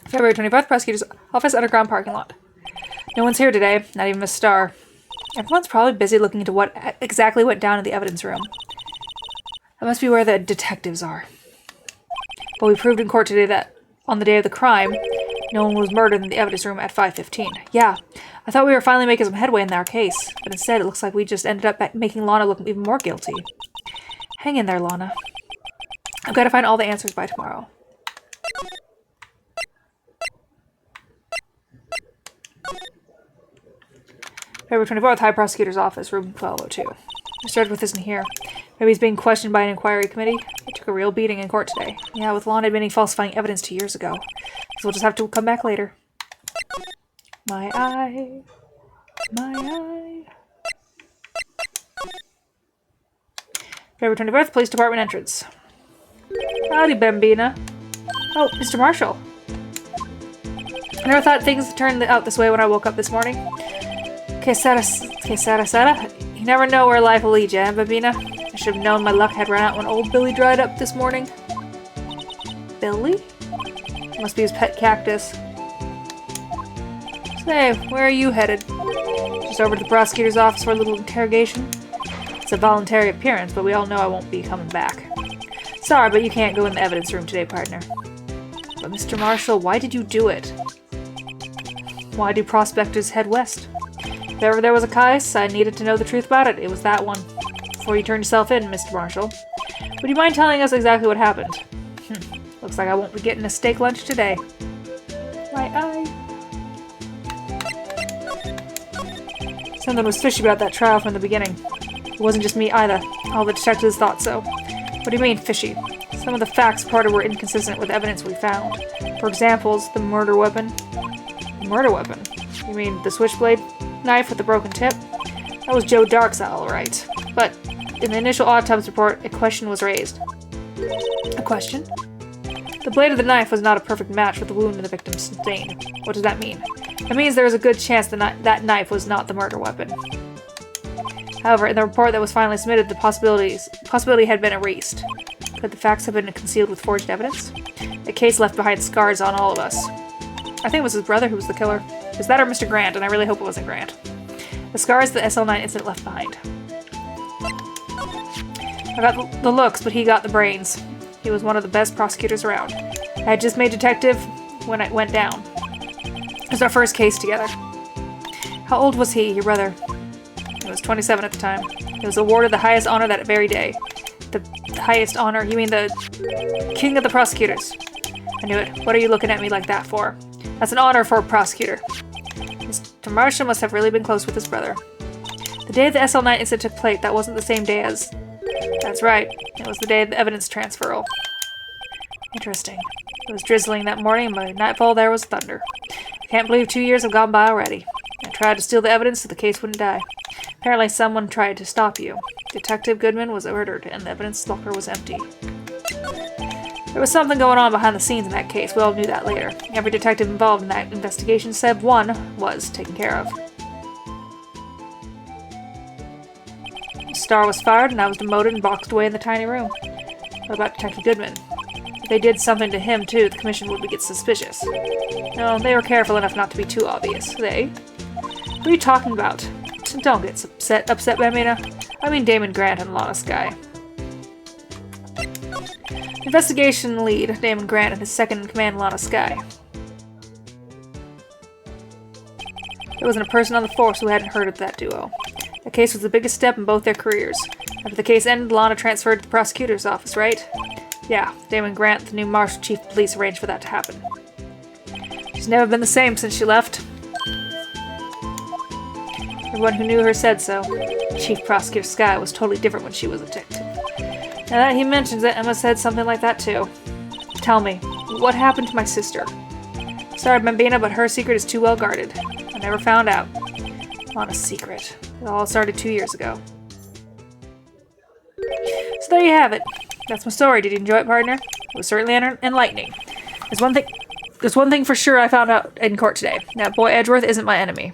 February 24th, Prosecutor's Office, Underground Parking Lot. No one's here today, not even Miss Starr. Everyone's probably busy looking into what exactly went down in the evidence room. That must be where the detectives are. But we proved in court today that, on the day of the crime, no one was murdered in the evidence room at 5:15. Yeah, I thought we were finally making some headway in our case, but instead it looks like we just ended up making Lana look even more guilty. Hang in there, Lana. I've got to find all the answers by tomorrow. February 24th, High Prosecutor's Office, room 1202. Mr. Edgeworth isn't here. Maybe he's being questioned by an inquiry committee. He took a real beating in court today. Yeah, with Lana admitting falsifying evidence 2 years ago. So we'll just have to come back later. My eye. My eye. February 24th, Police Department entrance. Howdy, Bambina. Oh, Mr. Marshall. I never thought things turned out this way when I woke up this morning. Que Sara. You never know where life will lead you, eh, Bambina? I should have known my luck had run out when old Billy dried up this morning. Billy? Must be his pet cactus. Say, where are you headed? Just over to the prosecutor's office for a little interrogation? It's a voluntary appearance, but we all know I won't be coming back. Sorry, but you can't go in the evidence room today, partner. But Mr. Marshall, why did you do it? Why do prospectors head west? If ever there was a case, I needed to know the truth about it. It was that one. Before you turn yourself in, Mr. Marshall. Would you mind telling us exactly what happened? Looks like I won't be getting a steak lunch today. My eye. Something was fishy about that trial from the beginning. It wasn't just me either. All the detectives thought so. What do you mean, fishy? Some of the facts reported were inconsistent with evidence we found. For example, the murder weapon. The murder weapon? You mean the switchblade knife with the broken tip? That was Joe Dark's all right. But in the initial autopsy report, a question was raised. A question? The blade of the knife was not a perfect match with the wound in the victim's stain. What does that mean? It means there was a good chance that knife was not the murder weapon. However, in the report that was finally submitted, the possibility had been erased. Could the facts have been concealed with forged evidence? The case left behind scars on all of us. I think it was his brother who was the killer. Is that or Mr. Grant? And I really hope it wasn't Grant. The scars the SL9 incident left behind. I got the looks, but he got the brains. He was one of the best prosecutors around. I had just made detective when it went down. It was our first case together. How old was he, your brother? He was 27 at the time. He was awarded the highest honor that very day. The highest honor? You mean the king of the prosecutors? I knew it. What are you looking at me like that for? That's an honor for a prosecutor. Mr. Marshall must have really been close with his brother. The day the SL9 incident took place, that wasn't the same day as... That's right. It was the day of the evidence transferal. Interesting. It was drizzling that morning, and by nightfall there was thunder. I can't believe 2 years have gone by already. I tried to steal the evidence so the case wouldn't die. Apparently someone tried to stop you. Detective Goodman was murdered, and the evidence locker was empty. There was something going on behind the scenes in that case. We all knew that later. Every detective involved in that investigation said one was taken care of. Starr was fired, and I was demoted and boxed away in the tiny room. What about Detective Goodman? If they did something to him, too, the commission would get suspicious. No, they were careful enough not to be too obvious. They? What are you talking about? Don't get upset, Bambina. I mean Damon Grant and Lana Skye. Investigation lead, Damon Grant, and his second-in-command, Lana Skye. There wasn't a person on the force who hadn't heard of that duo. The case was the biggest step in both their careers. After the case ended, Lana transferred to the prosecutor's office, right? Yeah, Damon Grant, the new Marshal Chief of Police, arranged for that to happen. She's never been the same since she left. Everyone who knew her said so. Chief Prosecutor Skye was totally different when she was a detective. Now that he mentions it, Emma said something like that too. Tell me, what happened to my sister? Sorry, Bambina, but her secret is too well guarded. I never found out. Not a secret. It all started 2 years ago. So there you have it. That's my story. Did you enjoy it, partner? It was certainly enlightening. There's one thing for sure I found out in court today. That boy Edgeworth isn't my enemy.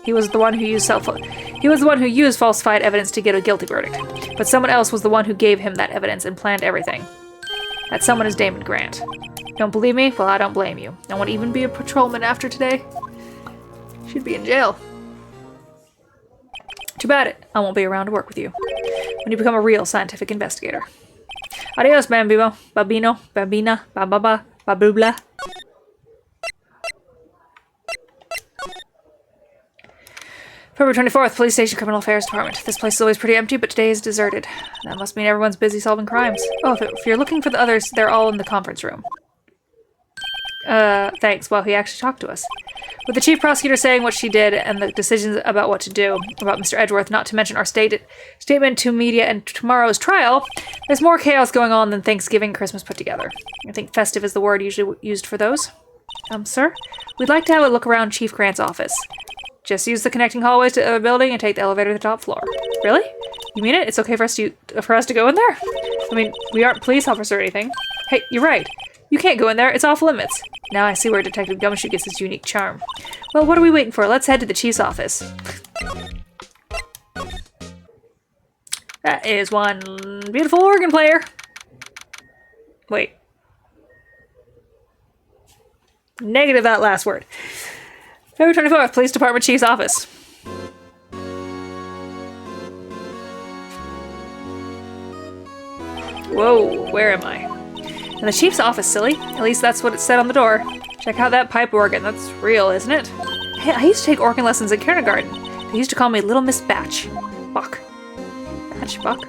He was the one who used falsified evidence to get a guilty verdict. But someone else was the one who gave him that evidence and planned everything. That someone is Damon Grant. Don't believe me? Well, I don't blame you. I won't even be a patrolman after today. Should be in jail. Too bad I won't be around to work with you when you become a real scientific investigator. Adios, bambino, babino, bambina, bababa, babubla. February 24th, Police Station Criminal Affairs Department. This place is always pretty empty, but today is deserted. That must mean everyone's busy solving crimes. Oh, if you're looking for the others, they're all in the conference room. Thanks. Well, he actually talked to us. With the chief prosecutor saying what she did and the decisions about what to do about Mr. Edgeworth, not to mention our statement to media and tomorrow's trial, there's more chaos going on than Thanksgiving and Christmas put together. I think festive is the word usually used for those. Sir? We'd like to have a look around Chief Grant's office. Just use the connecting hallways to the building and take the elevator to the top floor. Really? You mean it? It's okay for us to go in there? I mean, we aren't police officers or anything. Hey, you're right. You can't go in there. It's off limits. Now I see where Detective Gumshoe gets his unique charm. Well, what are we waiting for? Let's head to the chief's office. That is one beautiful organ player. Wait. Negative that last word. February 24th, Police Department Chief's Office. Whoa, where am I? In the chief's office, silly. At least that's what it said on the door. Check out that pipe organ. That's real, isn't it? Hey, I used to take organ lessons in kindergarten. They used to call me Little Miss Batch. Buck. Batch, Buck.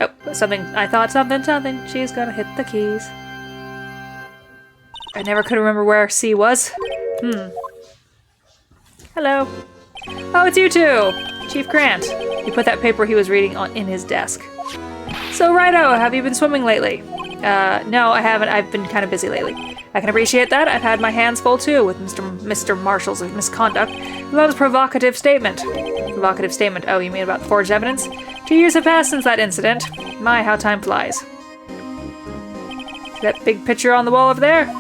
Oh, something. I thought something. She's gonna hit the keys. I never could remember where C was. Hello. Oh, it's you two! Chief Grant. He put that paper he was reading in his desk. So, righto, have you been swimming lately? No, I haven't. I've been kind of busy lately. I can appreciate that. I've had my hands full, too, with Mr. Marshall's misconduct. About his provocative statement. Provocative statement? Oh, you mean about the forged evidence? 2 years have passed since that incident. My, how time flies. See that big picture on the wall over there?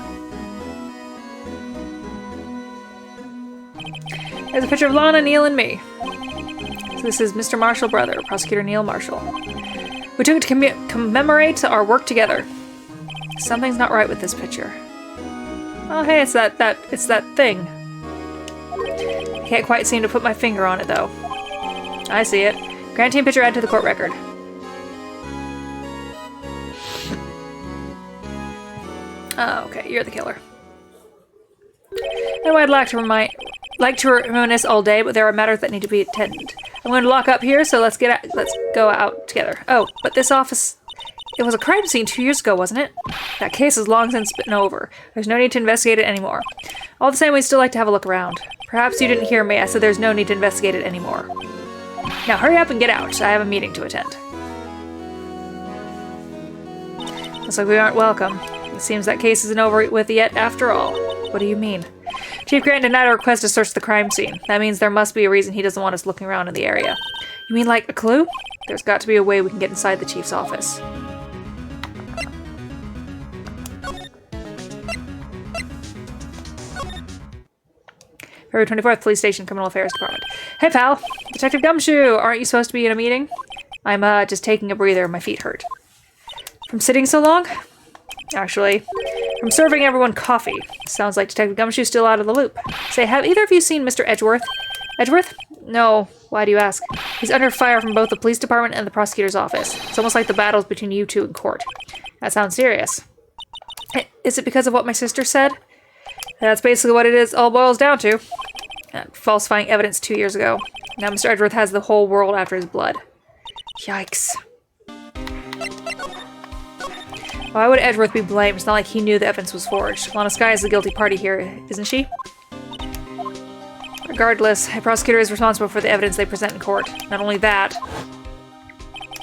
There's a picture of Lana, Neil, and me. So this is Mr. Marshall, brother, Prosecutor Neil Marshall. We took it to commemorate our work together. Something's not right with this picture. Oh, hey, it's that thing. Can't quite seem to put my finger on it, though. I see it. Grant team picture added to the court record. Oh, okay, you're the killer. I know I'd like to reminisce all day, but there are matters that need to be attended. I'm going to lock up here, so let's go out together. Oh, but this office... It was a crime scene 2 years ago, wasn't it? That case has long since been over. There's no need to investigate it anymore. All the same, we'd still like to have a look around. Perhaps you didn't hear me. I said there's no need to investigate it anymore. Now hurry up and get out. I have a meeting to attend. Looks like we aren't welcome. It seems that case isn't over with yet after all. What do you mean? Chief Grant denied a request to search the crime scene. That means there must be a reason he doesn't want us looking around in the area. You mean like a clue? There's got to be a way we can get inside the chief's office. February 24th, Police Station, Criminal Affairs Department. Hey, pal. Detective Gumshoe, aren't you supposed to be in a meeting? I'm, just taking a breather. My feet hurt. From sitting so long? Actually, from serving everyone coffee. Sounds like Detective Gumshoe's still out of the loop. Say, have either of you seen Mr. Edgeworth? Edgeworth? No. Why do you ask? He's under fire from both the police department and the prosecutor's office. It's almost like the battle's between you two in court. That sounds serious. Is it because of what my sister said? That's basically what it is. All boils down to. Falsifying evidence 2 years ago. Now Mr. Edgeworth has the whole world after his blood. Yikes. Why would Edgeworth be blamed? It's not like he knew the evidence was forged. Lana Skye is the guilty party here, isn't she? Regardless, a prosecutor is responsible for the evidence they present in court. Not only that,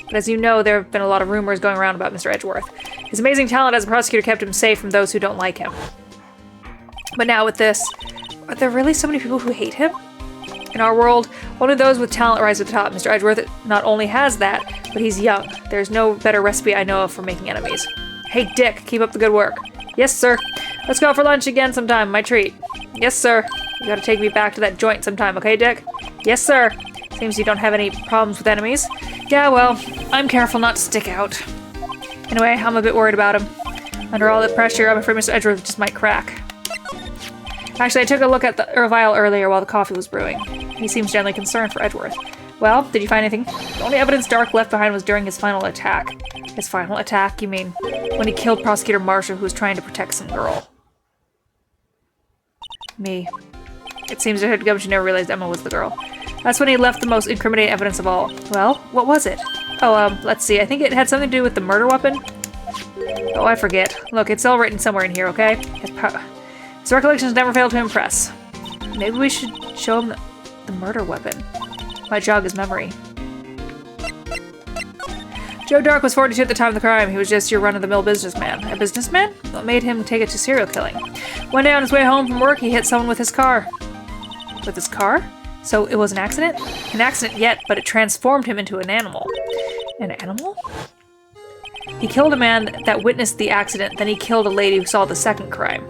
but as you know, there have been a lot of rumors going around about Mr. Edgeworth. His amazing talent as a prosecutor kept him safe from those who don't like him. But now with this, are there really so many people who hate him? In our world, only those with talent rise to the top. Mr. Edgeworth not only has that, but he's young. There's no better recipe I know of for making enemies. Hey, Dick, keep up the good work. Yes, sir. Let's go out for lunch again sometime. My treat. Yes, sir. You gotta take me back to that joint sometime, okay, Dick? Yes, sir. Seems you don't have any problems with enemies. Yeah, well, I'm careful not to stick out. Anyway, I'm a bit worried about him. Under all the pressure, I'm afraid Mr. Edgeworth just might crack. Actually, I took a look at the vial earlier while the coffee was brewing. He seems generally concerned for Edgeworth. Well, did you find anything? The only evidence Dark left behind was during his final attack. His final attack, you mean? When he killed Prosecutor Marshall, who was trying to protect some girl. Me. It seems that Gumshoe never realized Emma was the girl. That's when he left the most incriminating evidence of all. Well, what was it? Oh, let's see. I think it had something to do with the murder weapon. Oh, I forget. Look, it's all written somewhere in here, okay? His recollections never fail to impress. Maybe we should show him the murder weapon. Might jog his memory. Joe Dark was 42 at the time of the crime. He was just your run-of-the-mill businessman. A businessman? What made him take it to serial killing? One day on his way home from work, he hit someone with his car. With his car? So it was an accident? An accident yet, but it transformed him into an animal. An animal? He killed a man that witnessed the accident, then he killed a lady who saw the second crime.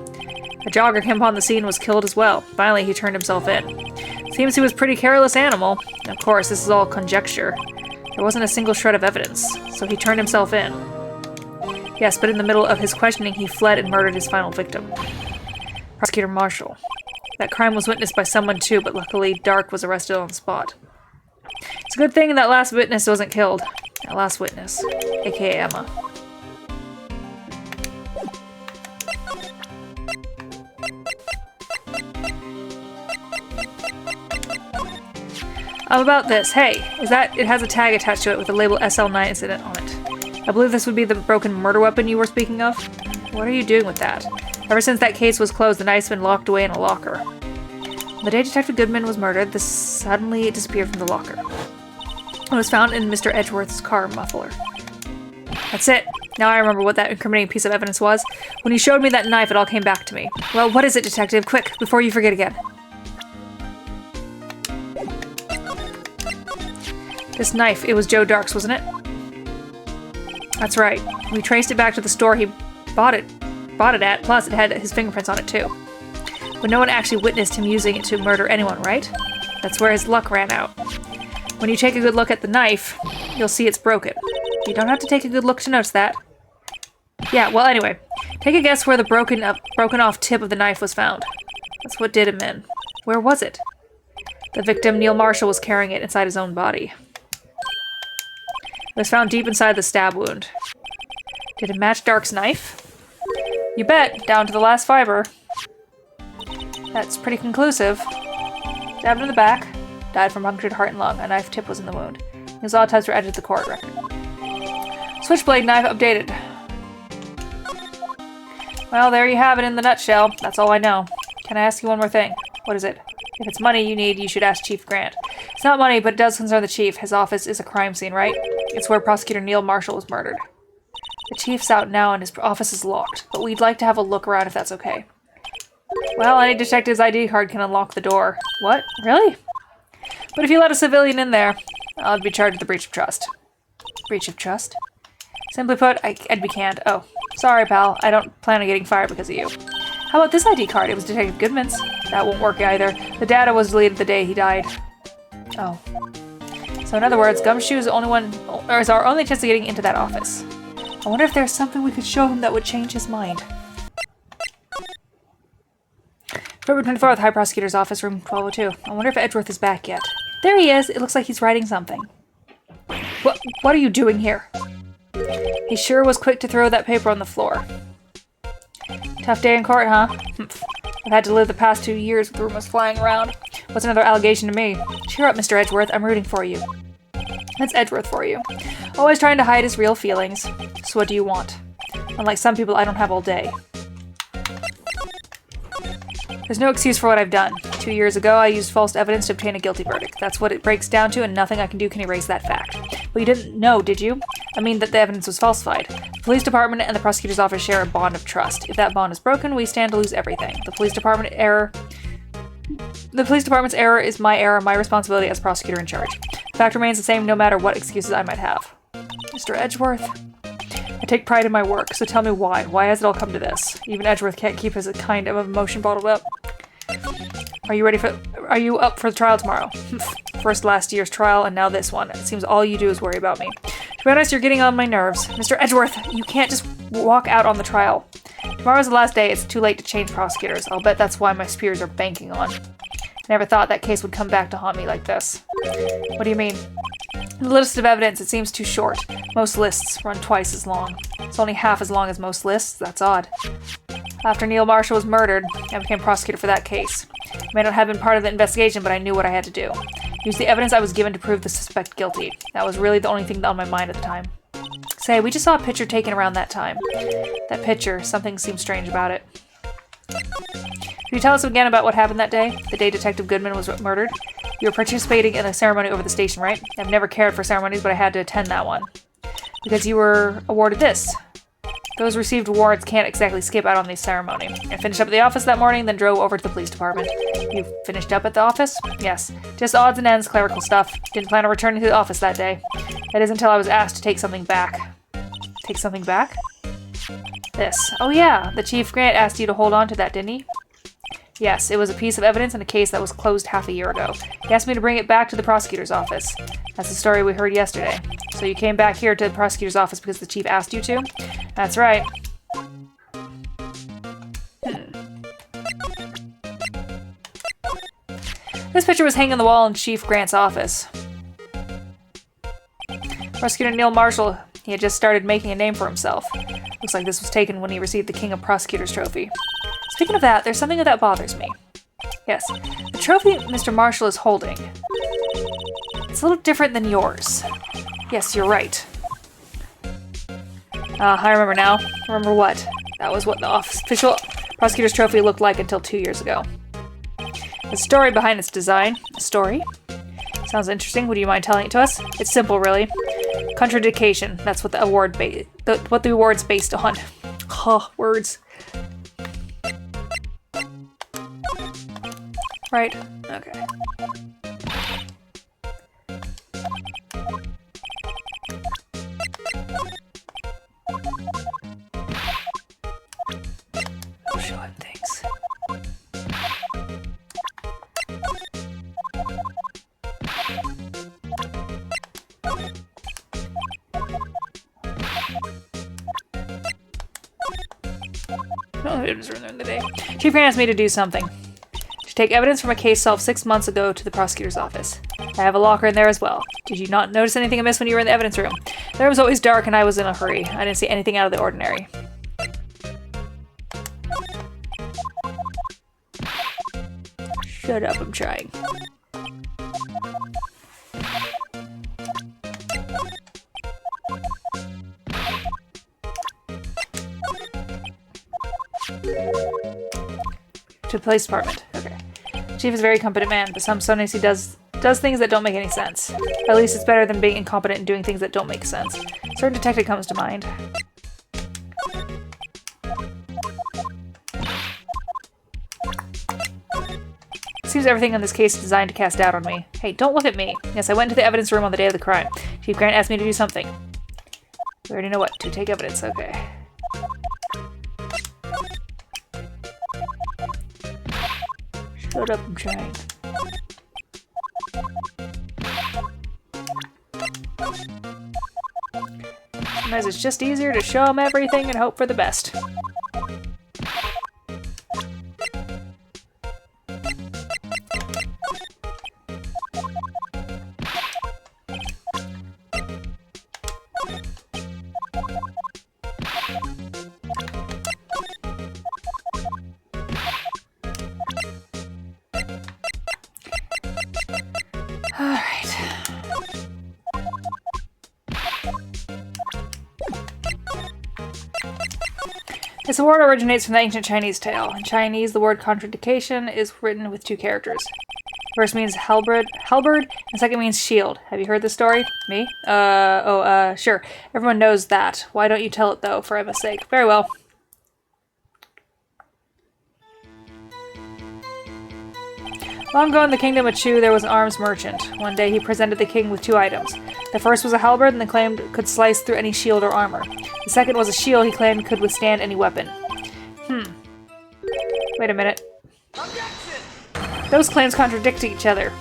A jogger came upon the scene and was killed as well. Finally, he turned himself in. Seems he was a pretty careless animal. Of course, this is all conjecture. There wasn't a single shred of evidence, so he turned himself in. Yes, but in the middle of his questioning, he fled and murdered his final victim. Prosecutor Marshall. That crime was witnessed by someone too, but luckily Dark was arrested on the spot. It's a good thing that last witness wasn't killed. That last witness, aka Emma. About this. Hey, it has a tag attached to it with the label SL9 incident on it. I believe this would be the broken murder weapon you were speaking of. What are you doing with that? Ever since that case was closed, the knife's been locked away in a locker. The day Detective Goodman was murdered, this suddenly disappeared from the locker. It was found in Mr. Edgeworth's car muffler. That's it. Now I remember what that incriminating piece of evidence was. When you showed me that knife, it all came back to me. Well, what is it, Detective? Quick, before you forget again. This knife, it was Joe Dark's, wasn't it? That's right. We traced it back to the store he bought it at, plus it had his fingerprints on it too. But no one actually witnessed him using it to murder anyone, right? That's where his luck ran out. When you take a good look at the knife, you'll see it's broken. You don't have to take a good look to notice that. Yeah, well anyway, take a guess where the broken off tip of the knife was found. That's what did him in. Where was it? The victim, Neil Marshall, was carrying it inside his own body. It was found deep inside the stab wound. Did it match Dark's knife? You bet, down to the last fiber. That's pretty conclusive. Stabbed in the back, died from punctured heart and lung. A knife tip was in the wound. His autopsies were added to the court record. Switchblade knife updated. Well, there you have it in the nutshell. That's all I know. Can I ask you one more thing? What is it? If it's money you need, you should ask Chief Grant. It's not money, but it does concern the chief. His office is a crime scene, right? It's where Prosecutor Neil Marshall was murdered. The chief's out now and his office is locked, but we'd like to have a look around if that's okay. Well, any detective's ID card can unlock the door. What? Really? But if you let a civilian in there, I'd be charged with the breach of trust. Breach of trust? Simply put, I'd be canned. Oh, sorry, pal. I don't plan on getting fired because of you. How about this ID card? It was Detective Goodman's. That won't work either. The data was deleted the day he died. Oh. So in other words, Gumshoe is our only chance of getting into that office. I wonder if there's something we could show him that would change his mind. February 24th, High Prosecutor's Office, room 1202. I wonder if Edgeworth is back yet. There he is! It looks like he's writing something. What are you doing here? He sure was quick to throw that paper on the floor. Tough day in court, huh? I've had to live the past 2 years with rumors flying around. What's another allegation to me? Cheer up, Mr. Edgeworth. I'm rooting for you. That's Edgeworth for you. Always trying to hide his real feelings. So what do you want? Unlike some people, I don't have all day. There's no excuse for what I've done. 2 years ago, I used false evidence to obtain a guilty verdict. That's what it breaks down to, and nothing I can do can erase that fact. But you didn't know, did you? I mean that the evidence was falsified. The police department and the prosecutor's office share a bond of trust. If that bond is broken, we stand to lose everything. The police department's error is my error, my responsibility as prosecutor in charge. The fact remains the same no matter what excuses I might have. Mr. Edgeworth? I take pride in my work, so tell me why. Why has it all come to this? Even Edgeworth can't keep his kind of emotion bottled up. Are you up for the trial tomorrow? First last year's trial and now this one. It seems all you do is worry about me. To be honest, you're getting on my nerves. Mr. Edgeworth, you can't just walk out on the trial. Tomorrow's the last day. It's too late to change prosecutors. I'll bet that's why my superiors are banking on. I never thought that case would come back to haunt me like this. What do you mean? The list of evidence, it seems too short. Most lists run twice as long. It's only half as long as most lists. That's odd. After Neil Marshall was murdered, I became prosecutor for that case. I may not have been part of the investigation, but I knew what I had to do. Use the evidence I was given to prove the suspect guilty. That was really the only thing on my mind at the time. Say, we just saw a picture taken around that time. That picture, something seemed strange about it. Can you tell us again about what happened that day? The day Detective Goodman was murdered? You were participating in a ceremony over the station, right? I've never cared for ceremonies, but I had to attend that one. Because you were awarded this. Those received awards can't exactly skip out on the ceremony. I finished up at the office that morning, then drove over to the police department. You finished up at the office? Yes. Just odds and ends, clerical stuff. Didn't plan on returning to the office that day. That is until I was asked to take something back. Take something back? This. Oh yeah, the Chief Grant asked you to hold on to that, didn't he? Yes, it was a piece of evidence in a case that was closed half a year ago. He asked me to bring it back to the prosecutor's office. That's the story we heard yesterday. So you came back here to the prosecutor's office because the chief asked you to? That's right. This picture was hanging on the wall in Chief Grant's office. Prosecutor Neil Marshall, he had just started making a name for himself. Looks like this was taken when he received the King of Prosecutors trophy. Speaking of that, there's something that bothers me. Yes, the trophy Mr. Marshall is holding. It's a little different than yours. Yes, you're right. I remember now. Remember what? That was what the official prosecutor's trophy looked like until 2 years ago. The story behind its design. A story? Sounds interesting. Would you mind telling it to us? It's simple, really. Contradiction. That's what the award's based on. Huh, words. Right. Okay. I'll show him things. Oh, it was during the day. Chief Grant asked me to do something. Take evidence from a case solved 6 months ago to the prosecutor's office. I have a locker in there as well. Did you not notice anything amiss when you were in the evidence room? There was always dark and I was in a hurry. I didn't see anything out of the ordinary. Shut up, I'm trying. To the police department. Okay. Chief is a very competent man, but sometimes he does things that don't make any sense. At least it's better than being incompetent and doing things that don't make sense. Certain detective comes to mind. It seems everything in this case is designed to cast doubt on me. Hey, don't look at me. Yes, I went into the evidence room on the day of the crime. Chief Grant asked me to do something. We already know what. To take evidence. Okay. Shut up, I'm trying. Sometimes it's just easier to show them everything and hope for the best. This award originates from the ancient Chinese tale. In Chinese, the word contradiction is written with 2 characters. First means halberd, and second means shield. Have you heard this story? Me? Sure. Everyone knows that. Why don't you tell it, though, for Emma's sake? Very well. Long ago in the kingdom of Chu, there was an arms merchant. One day he presented the king with 2 items. The first was a halberd and claimed could slice through any shield or armor. The second was a shield he claimed could withstand any weapon. Wait a minute. Objection! Those claims contradict each other.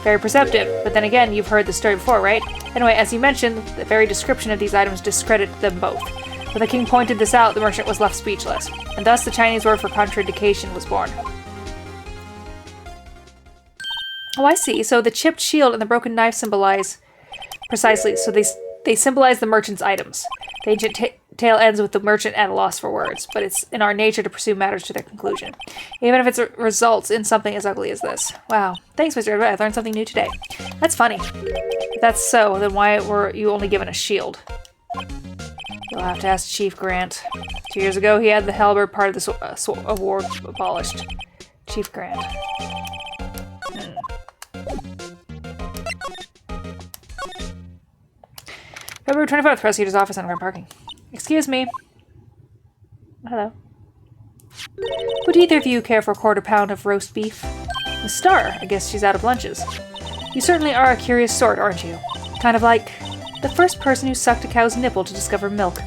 Very perceptive, but then again, you've heard the story before, right? Anyway, as you mentioned, the very description of these items discredited them both. When the king pointed this out, the merchant was left speechless, and thus the Chinese word for contradiction was born. Oh, I see. So the chipped shield and the broken knife symbolize... Precisely, so they symbolize the merchant's items. The ancient tale ends with the merchant at a loss for words, but it's in our nature to pursue matters to their conclusion, even if it results in something as ugly as this. Wow. Thanks, Mr. Red. I learned something new today. That's funny. If that's so, then why were you only given a shield? You'll have to ask Chief Grant. 2 years ago, he had the halberd part of the award abolished. Chief Grant. February 24th, prosecutor's office, underground parking. Excuse me. Hello. Would either of you care for a quarter pound of roast beef? Miss Starr, I guess she's out of lunches. You certainly are a curious sort, aren't you? Kind of like the first person who sucked a cow's nipple to discover milk.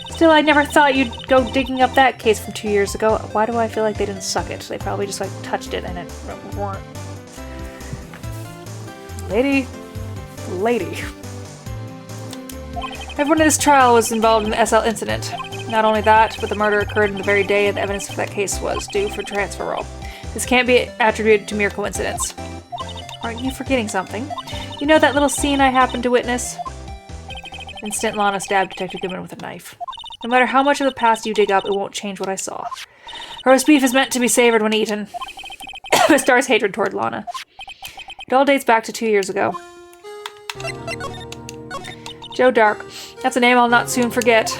Still, I never thought you'd go digging up that case from 2 years ago. Why do I feel like they didn't suck it? They probably just, like, touched it and it weren't. Lady. Everyone in this trial was involved in the SL incident. Not only that, but the murder occurred on the very day the evidence for that case was due for transfer roll. This can't be attributed to mere coincidence. Aren't you forgetting something? You know that little scene I happened to witness? Instant Lana stabbed Detective Goodman with a knife. No matter how much of the past you dig up, it won't change what I saw. Roast beef is meant to be savored when eaten. Miss Starr's hatred toward Lana. It all dates back to 2 years ago. Joe Dark. That's a name I'll not soon forget.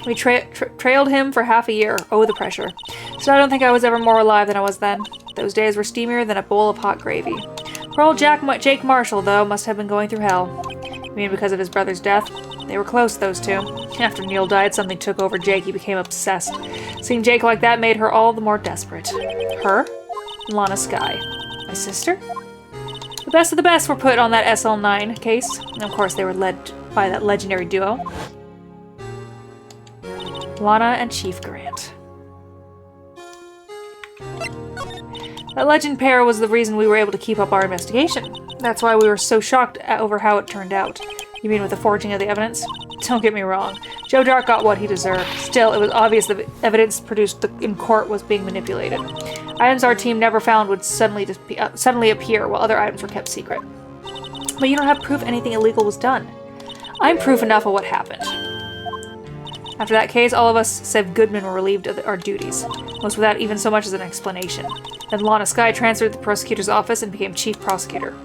We trailed him for half a year. Oh, the pressure. So I don't think I was ever more alive than I was then. Those days were steamier than a bowl of hot gravy. Poor old Jake Marshall, though, must have been going through hell. You mean because of his brother's death? They were close, those two. After Neil died, something took over Jake. He became obsessed. Seeing Jake like that made her all the more desperate. Her? Lana Skye. My sister? The best of the best were put on that SL9 case. And of course, they were led by that legendary duo. Lana and Chief Grant. That legend pair was the reason we were able to keep up our investigation. That's why we were so shocked over how it turned out. You mean with the forging of the evidence? Don't get me wrong. Joe Dark got what he deserved. Still, it was obvious that the evidence produced in court was being manipulated. Items our team never found would suddenly appear while other items were kept secret. But you don't have proof anything illegal was done. I'm proof enough of what happened. After that case, all of us, save Goodman, were relieved of our duties, most without even so much as an explanation. Then Lana Skye transferred to the prosecutor's office and became chief prosecutor.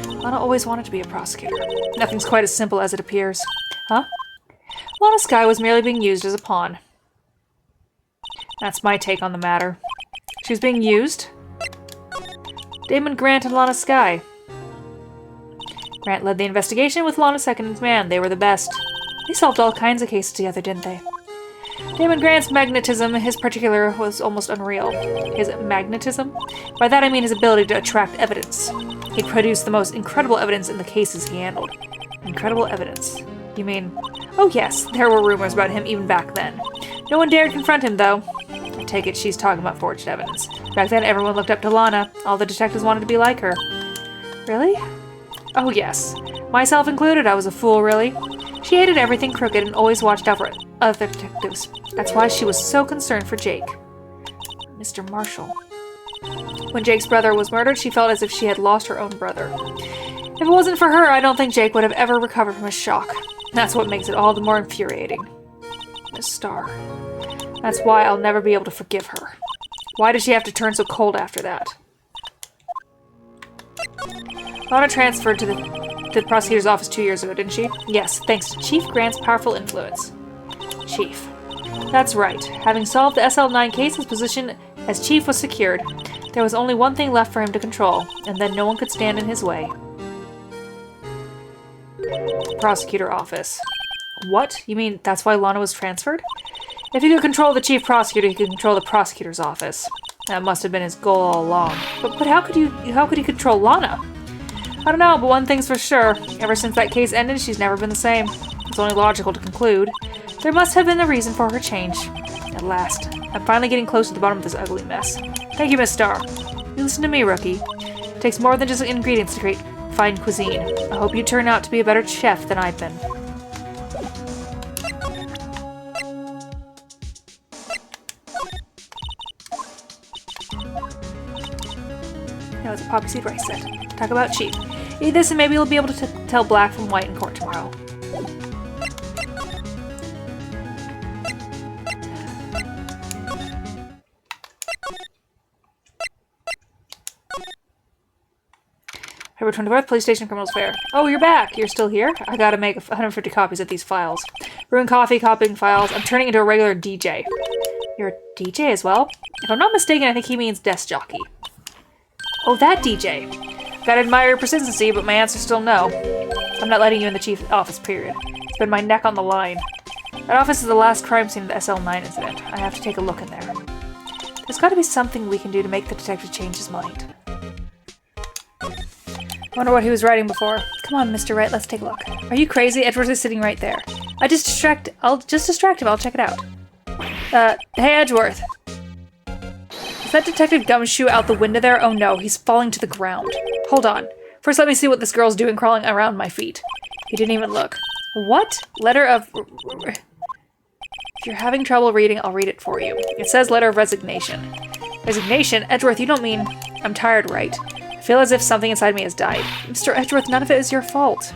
Lana always wanted to be a prosecutor. Nothing's quite as simple as it appears. Huh? Lana Skye was merely being used as a pawn. That's my take on the matter. She was being used? Damon Grant and Lana Skye. Grant led the investigation with Lana second in command. They were the best. They solved all kinds of cases together, didn't they? Damon Grant's magnetism, his particular, was almost unreal. His magnetism? By that I mean his ability to attract evidence. He produced the most incredible evidence in the cases he handled. Incredible evidence. You mean... Oh yes, there were rumors about him even back then. No one dared confront him, though. I take it she's talking about forged evidence. Back then, everyone looked up to Lana. All the detectives wanted to be like her. Really? Oh yes. Myself included, I was a fool, really. She hated everything crooked and always watched out for other detectives. That's why she was so concerned for Jake. Mr. Marshall. When Jake's brother was murdered, she felt as if she had lost her own brother. If it wasn't for her, I don't think Jake would have ever recovered from his shock. That's what makes it all the more infuriating. Miss Starr. That's why I'll never be able to forgive her. Why did she have to turn so cold after that? Lana transferred to the prosecutor's office 2 years ago, didn't she? Yes, thanks to Chief Grant's powerful influence. Chief. That's right. Having solved the SL9 case, his position as chief was secured. There was only one thing left for him to control, and then no one could stand in his way. Prosecutor office. What? You mean that's why Lana was transferred? If he could control the chief prosecutor, he could control the prosecutor's office. That must have been his goal all along. But how could he control Lana? I don't know, but one thing's for sure. Ever since that case ended, she's never been the same. It's only logical to conclude. There must have been a reason for her change. At last. I'm finally getting close to the bottom of this ugly mess. Thank you, Miss Star. You listen to me, rookie. It takes more than just ingredients to create fine cuisine. I hope you turn out to be a better chef than I've been. Now it's a poppy seed rice set. Talk about cheap. Eat this and maybe you'll be able to tell black from white in court tomorrow. February 24th, Police Station Criminals Fair. Oh, you're back! You're still here? I gotta make 150 copies of these files. Brewing coffee, copying files. I'm turning into a regular DJ. You're a DJ as well? If I'm not mistaken, I think he means desk jockey. Oh, that DJ! Gotta admire your persistency, but my answer's still no. I'm not letting you in the chief's office, period. It's been my neck on the line. That office is the last crime scene of the SL9 incident. I have to take a look in there. There's gotta be something we can do to make the detective change his mind. I wonder what he was writing before. Come on, Mr. Wright, let's take a look. Are you crazy? Edgeworth is sitting right there. I'll just distract him. I'll check it out. Hey, Edgeworth. Is that Detective Gumshoe out the window there? Oh no, he's falling to the ground. Hold on. First, let me see what this girl's doing crawling around my feet. He didn't even look. What? Letter of... If you're having trouble reading, I'll read it for you. It says letter of resignation. Resignation? Edgeworth, you don't mean... I'm tired, right? I feel as if something inside me has died. Mr. Edgeworth, none of it is your fault.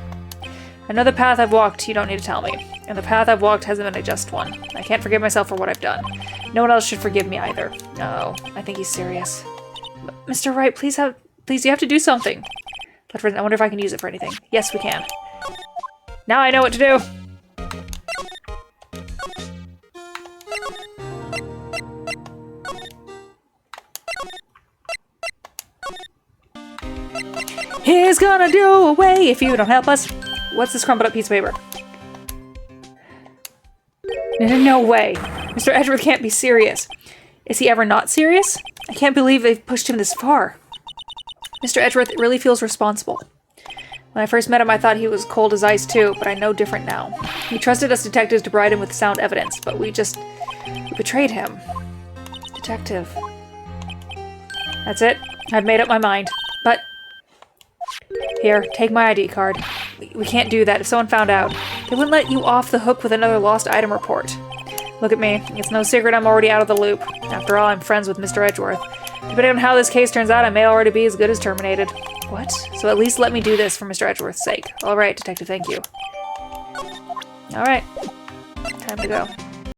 I know the path I've walked, you don't need to tell me. And the path I've walked hasn't been a just one. I can't forgive myself for what I've done. No one else should forgive me either. Oh, I think he's serious. But Mr. Wright, please, you have to do something. I wonder if I can use it for anything. Yes, we can. Now I know what to do! He's gonna do away if you don't help us. What's this crumpled up piece of paper? No way. Mr. Edgeworth can't be serious. Is he ever not serious? I can't believe they've pushed him this far. Mr. Edgeworth really feels responsible. When I first met him, I thought he was cold as ice too, but I know different now. He trusted us detectives to provide him with sound evidence, but we betrayed him. Detective. That's it. I've made up my mind. But... Here, take my ID card. We can't do that. If someone found out, they wouldn't let you off the hook with another lost item report. Look at me. It's no secret I'm already out of the loop. After all, I'm friends with Mr. Edgeworth. Depending on how this case turns out, I may already be as good as terminated. What? So at least let me do this for Mr. Edgeworth's sake. Alright, Detective, thank you. Alright. Time to go.